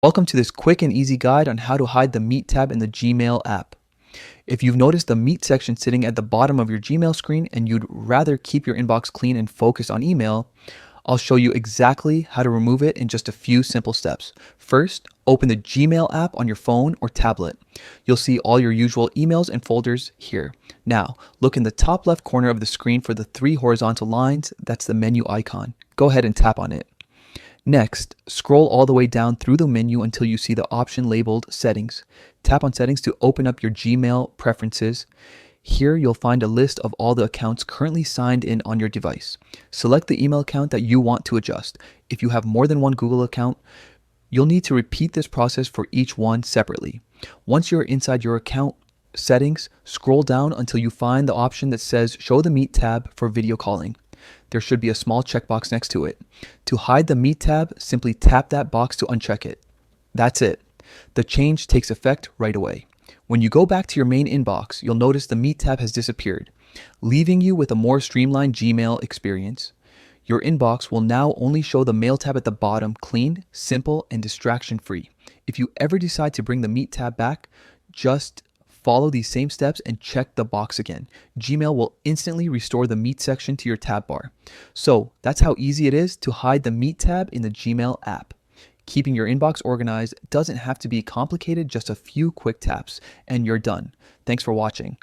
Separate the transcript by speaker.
Speaker 1: Welcome to this quick and easy guide on how to hide the Meet tab in the Gmail app. If you've noticed the Meet section sitting at the bottom of your Gmail screen and you'd rather keep your inbox clean and focus on email, I'll show you exactly how to remove it in just a few simple steps. First, open the Gmail app on your phone or tablet. You'll see all your usual emails and folders here. Now, look in the top left corner of the screen for the three horizontal lines. That's the menu icon. Go ahead and tap on it. Next, scroll all the way down through the menu until you see the option labeled Settings. Tap on Settings to open up your Gmail preferences. Here you'll find a list of all the accounts currently signed in on your device. Select the email account that you want to adjust. If you have more than one Google account, you'll need to repeat this process for each one separately. Once you're inside your account settings, scroll down until you find the option that says Show the Meet tab for video calling. There should be a small checkbox next to it. To hide the Meet tab, simply tap that box to uncheck it. That's it. The change takes effect right away. When you go back to your main inbox, you'll notice the Meet tab has disappeared, leaving you with a more streamlined Gmail experience. Your inbox will now only show the Mail tab at the bottom, clean, simple, and distraction-free. If you ever decide to bring the Meet tab back, just follow these same steps and check the box again. Gmail will instantly restore the Meet section to your tab bar. So that's how easy it is to hide the Meet tab in the Gmail app. Keeping your inbox organized doesn't have to be complicated, just a few quick taps, and you're done. Thanks for watching.